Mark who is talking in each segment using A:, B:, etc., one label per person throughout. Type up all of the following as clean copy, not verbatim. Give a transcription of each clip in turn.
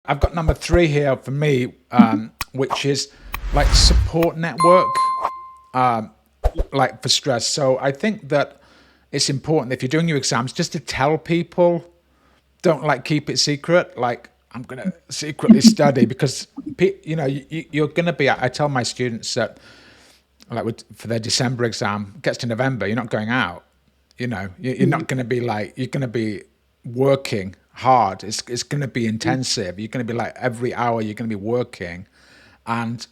A: I've got number 3 here for me, which is like support network, like for stress. So I think that it's important if you're doing your exams just to tell people, don't like keep it secret. Like I'm going to secretly study because, you're going to be, I tell my students that like for their December exam, it gets to November, you're not going out. You're not going to be like, you're going to be working hard. It's going to be intensive. You're going to be like every hour you're going to be working, and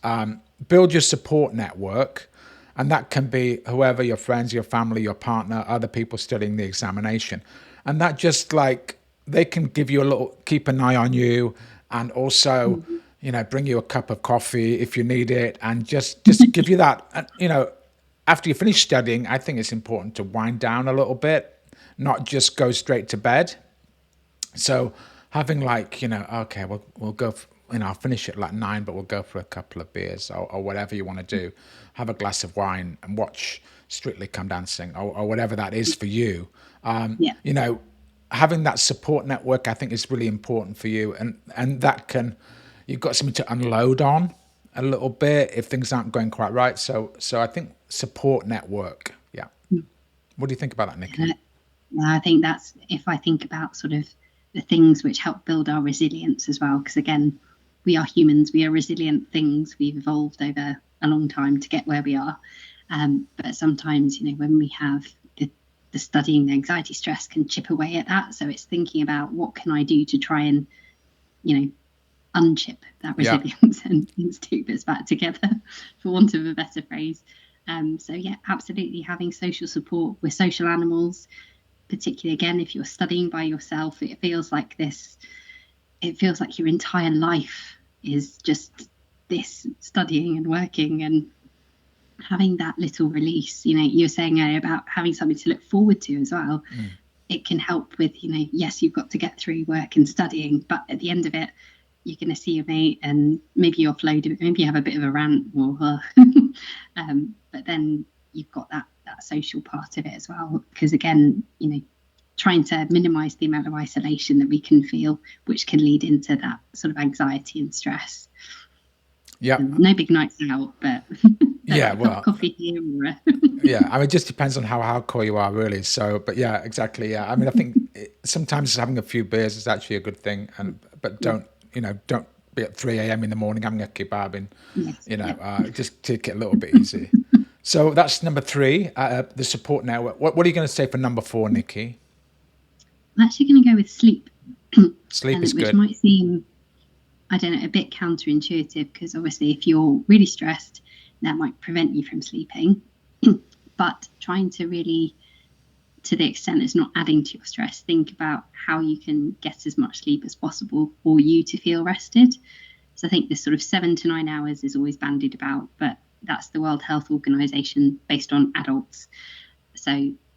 A: build your support network. And that can be whoever, your friends, your family, your partner, other people studying the examination. And that just like, they can give you keep an eye on you, and also, bring you a cup of coffee if you need it, and just give you that. After you finish studying, I think it's important to wind down a little bit, not just go straight to bed. So having like, okay, we'll go, I'll finish at like 9, but we'll go for a couple of beers or whatever you want to do. Have a glass of wine and watch Strictly Come Dancing or whatever that is for you. Having that support network, I think, is really important for you. And that you've got something to unload on a little bit if things aren't going quite right. So I think support network. Yeah. What do you think about that, Nikki?
B: I think that's, if I think about sort of the things which help build our resilience as well, because again, we are humans, we are resilient things. We've evolved over a long time to get where we are. But sometimes, when we have the studying, the anxiety, stress can chip away at that. So it's thinking about what can I do to try and, unchip that resilience and stick this back together, for want of a better phrase. So yeah, absolutely, having social support. We're social animals, particularly again, if you're studying by yourself, it feels like your entire life is just this studying and working, and having that little release. You were saying earlier about having something to look forward to as well. It can help with, yes, you've got to get through work and studying, but at the end of it, you're going to see your mate and maybe you offload it, maybe you have a bit of a rant or but then you've got that social part of it as well, because again, trying to minimize the amount of isolation that we can feel, which can lead into that sort of anxiety and stress.
A: Yeah.
B: No big nights out, but
A: yeah, well,
B: coffee here or
A: yeah, I mean, it just depends on how hardcore you are, really. So, but yeah, exactly. Yeah, I mean, I think sometimes having a few beers is actually a good thing, but don't be at 3 a.m. in the morning having a kebab and just take it a little bit easy. So that's number 3, the support network. What are you going to say for number 4, Nikki?
B: I'm actually going to go with sleep.
A: Sleep is
B: which
A: good.
B: Might seem, I don't know, a bit counterintuitive, because obviously if you're really stressed, that might prevent you from sleeping. But trying to really, to the extent it's not adding to your stress, think about how you can get as much sleep as possible for you to feel rested. So I think this sort of 7 to 9 hours is always bandied about, but that's the World Health Organization based on adults. So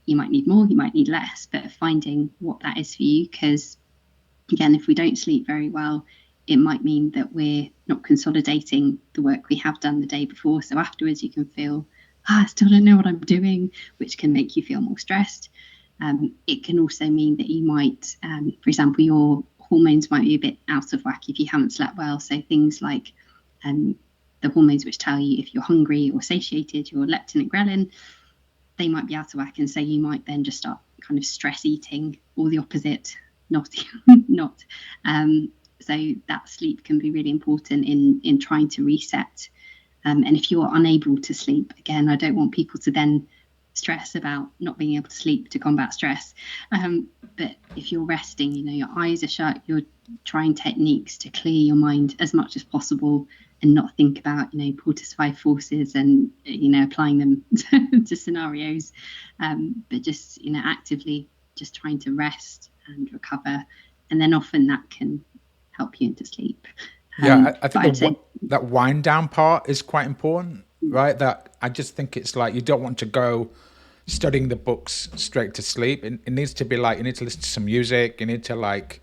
B: you might need more, you might need less, but finding what that is for you, because again, if we don't sleep very well, it might mean that we're not consolidating the work we have done the day before. So afterwards you can feel, I still don't know what I'm doing, which can make you feel more stressed. It can also mean that you might, for example, your hormones might be a bit out of whack if you haven't slept well. So things like the hormones which tell you if you're hungry or satiated, your leptin and ghrelin, they might be out of whack. And so you might then just start kind of stress eating, or the opposite, not. So that sleep can be really important in trying to reset. And if you're unable to sleep, again, I don't want people to then stress about not being able to sleep to combat stress. But if you're resting, your eyes are shut, you're trying techniques to clear your mind as much as possible and not think about, Porter's 5 forces and, applying them to scenarios, but just, actively just trying to rest and recover. And then often that can help you into sleep.
A: I think that wind down part is quite important, right? That I just think it's like, you don't want to go studying the books straight to sleep. It needs to be like, you need to listen to some music. You need to like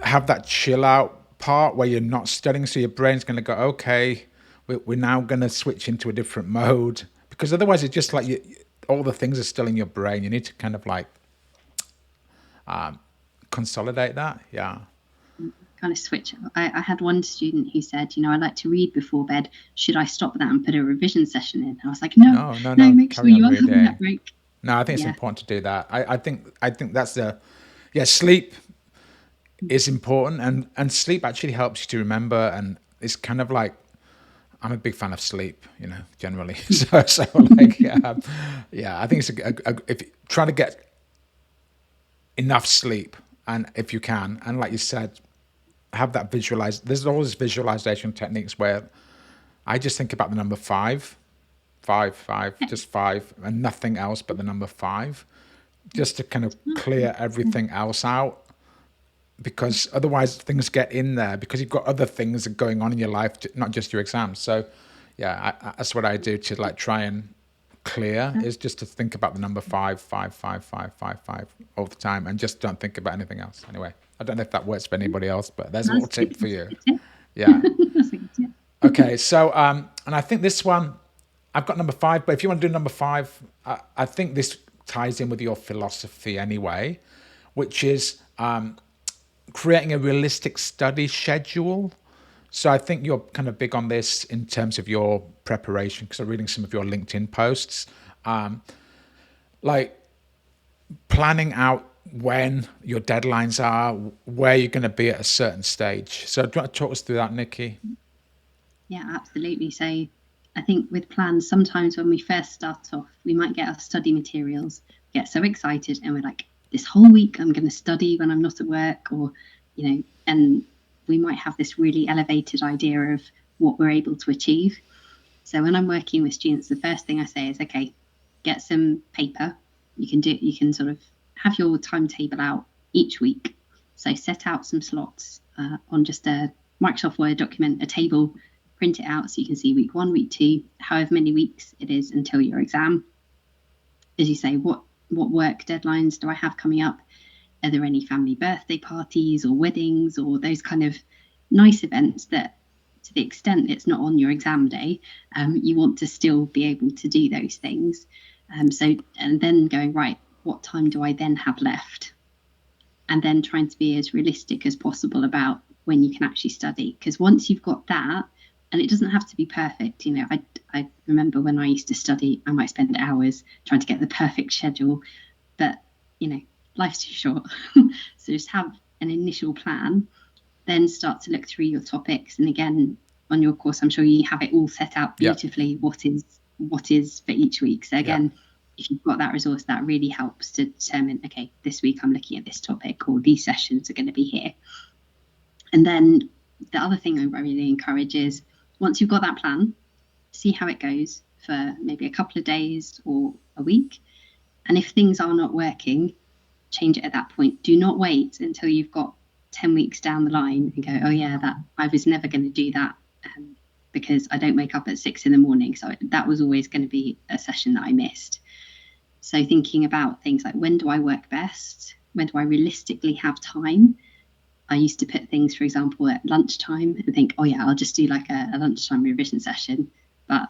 A: have that chill out part where you're not studying. So your brain's going to go, okay, we're now going to switch into a different mode, because otherwise it's just like all the things are still in your brain. You need to kind of like consolidate that. Yeah.
B: kind of switch. I had one student who said, I like to read before bed. Should I stop that and put a revision session in? I was like, no, make sure you are having that break.
A: No, I think it's important to do that. I think that's sleep is important, and sleep actually helps you to remember, and it's kind of like, I'm a big fan of sleep, generally. so like, I think it's if try to get enough sleep, and if you can, and like you said, have that there's always visualization techniques where I just think about the number five, just five, and nothing else but the number five, just to kind of clear everything else out. Because otherwise things get in there because you've got other things going on in your life, not just your exams. So that's what I do to like try and clear, is just to think about the number five all the time, and just don't think about anything else. Anyway, I don't know if that works for anybody else, but there's a little tip for you. Yeah. Okay, so and I think this one, I've got number 5, but if you want to do number 5, I think this ties in with your philosophy anyway, which is creating a realistic study schedule. So I think you're kind of big on this in terms of your preparation, because I'm reading some of your LinkedIn posts, like planning out when your deadlines are, where you're going to be at a certain stage. So do you want to talk us through that, Nikki?
B: Yeah, absolutely. So I think with plans, sometimes when we first start off, we might get our study materials, get so excited, and we're like, this whole week I'm going to study when I'm not at work, or, and we might have this really elevated idea of what we're able to achieve. So when I'm working with students, the first thing I say is, okay, get some paper. You can sort of have your timetable out each week. So set out some slots on just a Microsoft Word document, a table, print it out so you can see week 1, week 2, however many weeks it is until your exam. As you say, what work deadlines do I have coming up? Are there any family birthday parties or weddings or those kind of nice events that, to the extent it's not on your exam day, you want to still be able to do those things. And then going, right, what time do I then have left? And then trying to be as realistic as possible about when you can actually study. Because once you've got that, and it doesn't have to be perfect, I remember when I used to study, I might spend hours trying to get the perfect schedule, but life's too short. So just have an initial plan, then start to look through your topics. And again, on your course, I'm sure you have it all set out beautifully, what is for each week. So again, if you've got that resource, that really helps to determine, okay, this week I'm looking at this topic, or these sessions are going to be here. And then the other thing I really encourage is, once you've got that plan, see how it goes for maybe a couple of days or a week. And if things are not working, change it at that point. Do not wait until you've got 10 weeks down the line and go, oh yeah, that I was never going to do that because I don't wake up at 6 a.m. So that was always going to be a session that I missed. So thinking about things like, when do I work best? When do I realistically have time? I used to put things, for example, at lunchtime and think, oh yeah, I'll just do like a lunchtime revision session. But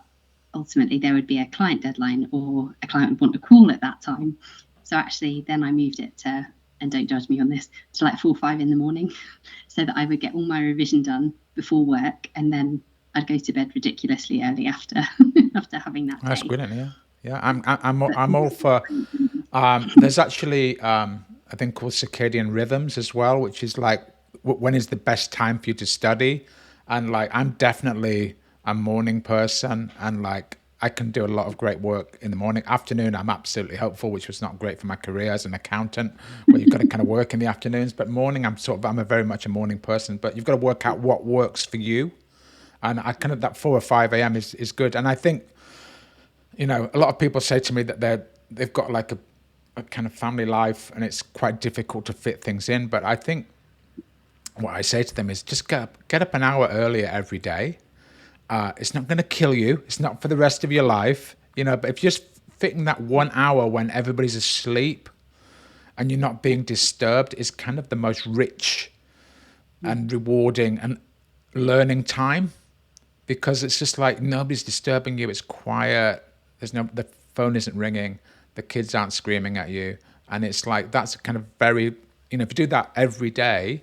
B: ultimately there would be a client deadline, or a client would want a call at that time. So actually then I moved it to, and don't judge me on this, to like 4 or 5 in the morning, so that I would get all my revision done before work, and then I'd go to bed ridiculously early after having that day.
A: That's brilliant. Yeah. I'm all for. There's actually a thing called circadian rhythms as well, which is like, when is the best time for you to study? And like, I'm definitely a morning person, and like, I can do a lot of great work in the morning. Afternoon, I'm absolutely helpful, which was not great for my career as an accountant, where you've got to kind of work in the afternoons. But morning, I'm a very much a morning person. But you've got to work out what works for you. And I kind of, that 4 or 5 a.m. is good. And I think, a lot of people say to me that they've got like a kind of family life, and it's quite difficult to fit things in. But I think what I say to them is, just get up an hour earlier every day. It's not going to kill you. It's not for the rest of your life, but if you're just fitting that 1 hour when everybody's asleep and you're not being disturbed, is kind of the most rich and rewarding and learning time, because it's just like, nobody's disturbing you. It's quiet. The phone isn't ringing. The kids aren't screaming at you. And it's like, that's kind of very, if you do that every day,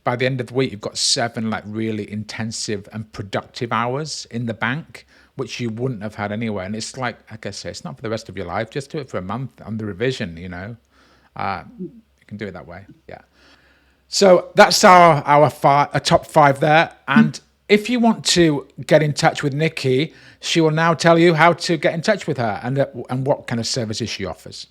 A: by the end of the week, you've got 7 like really intensive and productive hours in the bank, which you wouldn't have had anyway. And it's like I say, it's not for the rest of your life. Just do it for a month on the revision, you know. You can do it that way. Yeah. So that's our top 5 there. And if you want to get in touch with Nikki, she will now tell you how to get in touch with her and what kind of services she offers.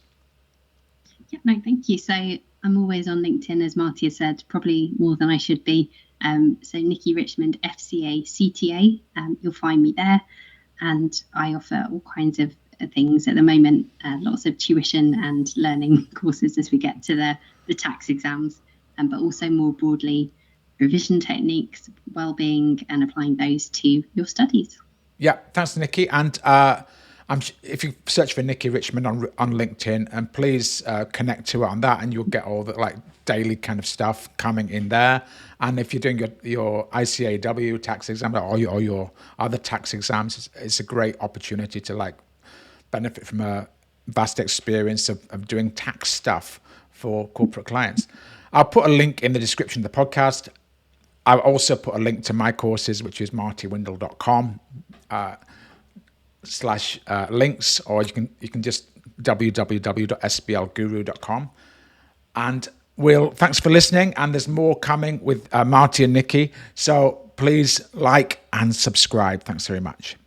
B: Yeah, no, thank you. So I'm always on LinkedIn, as Marty has said, probably more than I should be. So Nikki Richmond, FCA, CTA, you'll find me there. And I offer all kinds of things at the moment, lots of tuition and learning courses as we get to the tax exams, but also more broadly, revision techniques, well-being, and applying those to your studies.
A: Yeah, thanks, Nikki. And if you search for Nikki Richmond on LinkedIn, and please connect to her on that, and you'll get all the like daily kind of stuff coming in there. And if you're doing your ICAW tax exam or your other tax exams, it's a great opportunity to like benefit from a vast experience of doing tax stuff for corporate clients. I'll put a link in the description of the podcast. I'll also put a link to my courses, which is martywindle.com /links, or you can just www.sblguru.com. And thanks for listening. And there's more coming with Marty and Nikki. So please like and subscribe. Thanks very much.